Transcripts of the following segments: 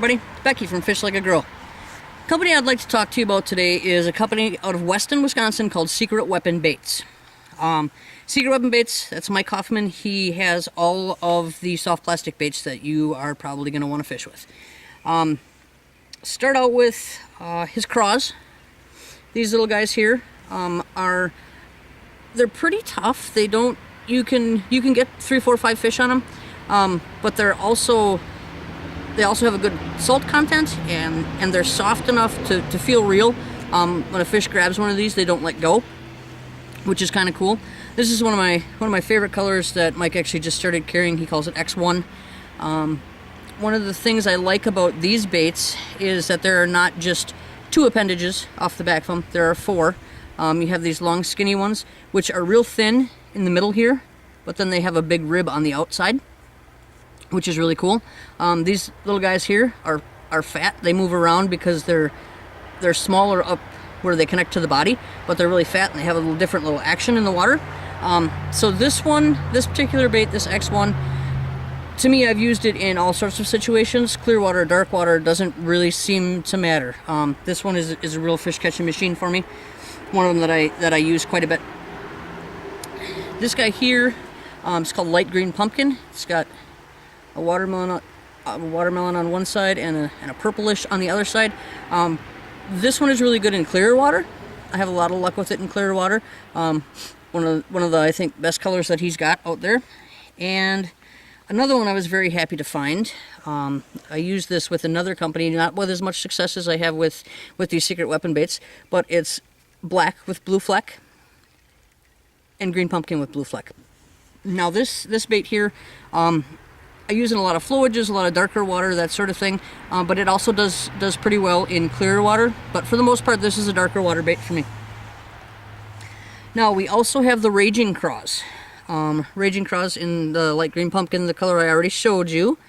everybody, Becky from Fish Like a Girl. Company I'd like to talk to you about today is a company out of Weston, Wisconsin called Secret Weapon Baits. Secret Weapon Baits, that's Mike Hoffman. He has all of the soft plastic baits that you are probably going to want to fish with. Start out with his craws. These little guys here they're pretty tough. You can get 3, 4, 5 fish on them, but they also have a good salt content, and they're soft enough to feel real. When a fish grabs one of these, they don't let go, which is kind of cool. This is one of my favorite colors that Mike actually just started carrying. He calls it X1. One of the things I like about these baits is that there are not just 2 appendages off the back of them. There are 4. You have these long skinny ones, which are real thin in the middle here, but then they have a big rib on the outside, which is really cool. These little guys here are fat. They move around because they're smaller up where they connect to the body, but they're really fat and they have a little different little action in the water. So this particular bait, this X1, to me, I've used it in all sorts of situations. Clear water, dark water, doesn't really seem to matter. This one is a real fish catching machine for me. One of them that I use quite a bit. This guy here, it's called Light Green Pumpkin. It's got a watermelon on one side and a purplish on the other side. This one is really good in clear water. I have a lot of luck with it in clear water. One of the I think best colors that he's got out there. And another one I was very happy to find. I used this with another company, not with as much success as I have with these Secret Weapon baits, but it's black with blue fleck and green pumpkin with blue fleck. Now this bait here, I use in a lot of fluidages, a lot of darker water, that sort of thing, but it also does pretty well in clear water. But for the most part, this is a darker water bait for me. Now we also have the Raging Craws. Raging Craws in the light green pumpkin, the color I already showed you.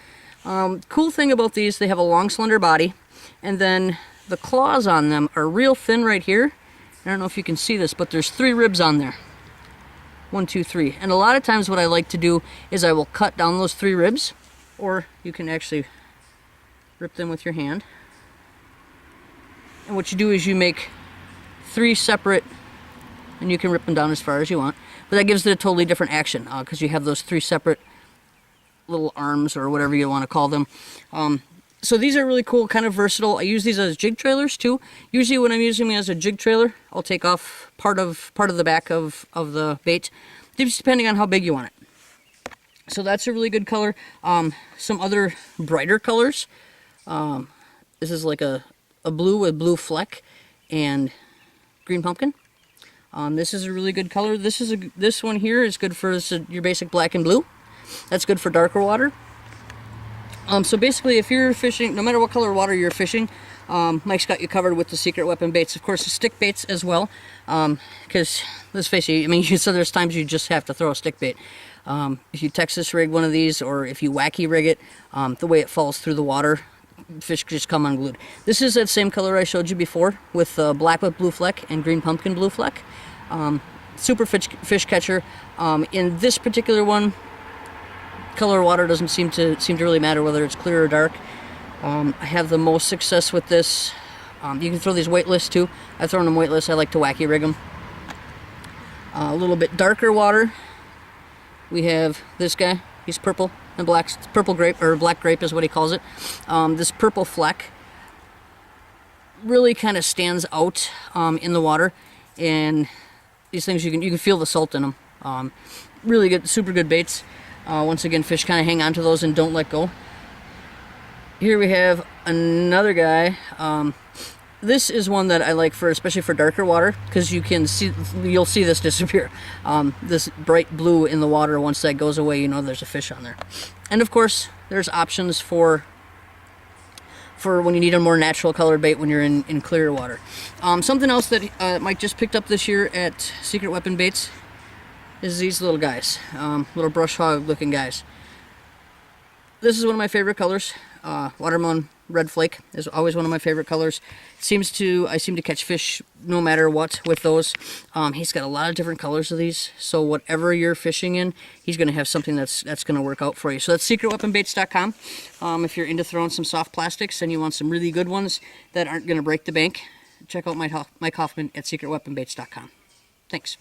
Cool thing about these, they have a long slender body, and then the claws on them are real thin right here. I don't know if you can see this, but there's 3 ribs on there. 1, 2, 3. And a lot of times what I like to do is I will cut down those 3 ribs, or you can actually rip them with your hand. And what you do is you make 3 separate, and you can rip them down as far as you want, but that gives it a totally different action because you have those 3 separate little arms, or whatever you want to call them. So these are really cool, kind of versatile. I use these as jig trailers too. Usually when I'm using them as a jig trailer, I'll take off part of the back of the bait, just depending on how big you want it. So that's a really good color. Some other brighter colors. This is like a blue with blue fleck and green pumpkin. This is a really good color. This one here is good for your basic black and blue. That's good for darker water. So basically, if you're fishing, no matter what color water you're fishing, Mike's got you covered with the Secret Weapon baits. Of course, the stick baits as well, because let's face it, I mean, so there's times you just have to throw a stick bait. If you Texas rig one of these, or if you wacky rig it, the way it falls through the water, fish just come unglued. This is that same color I showed you before, with black with blue fleck and green pumpkin blue fleck. Super fish catcher. In this particular one, color of water doesn't seem to really matter whether it's clear or dark. I have the most success with this. You can throw these weightless too. I've thrown them weightless. I like to wacky rig them. A little bit darker water. We have this guy. He's purple and black. Purple grape, or black grape is what he calls it. This purple fleck really kind of stands out in the water, and these things you can feel the salt in them. Really good, super good baits. Once again, fish kind of hang on to those and don't let go. Here we have another guy. This is one that I like especially for darker water, because you'll see this disappear. This bright blue in the water, once that goes away, you know there's a fish on there. And of course, there's options for when you need a more natural colored bait when you're in clear water. Something else that Mike just picked up this year at Secret Weapon Baits is these little guys, little brush hog looking guys. This is one of my favorite colors, watermelon red flake is always one of my favorite colors. I seem to catch fish no matter what with those. He's got a lot of different colors of these, so whatever you're fishing in, he's going to have something that's going to work out for you. So that's secretweaponbaits.com. If you're into throwing some soft plastics and you want some really good ones that aren't going to break the bank, check out Mike Hoffman at secretweaponbaits.com. Thanks.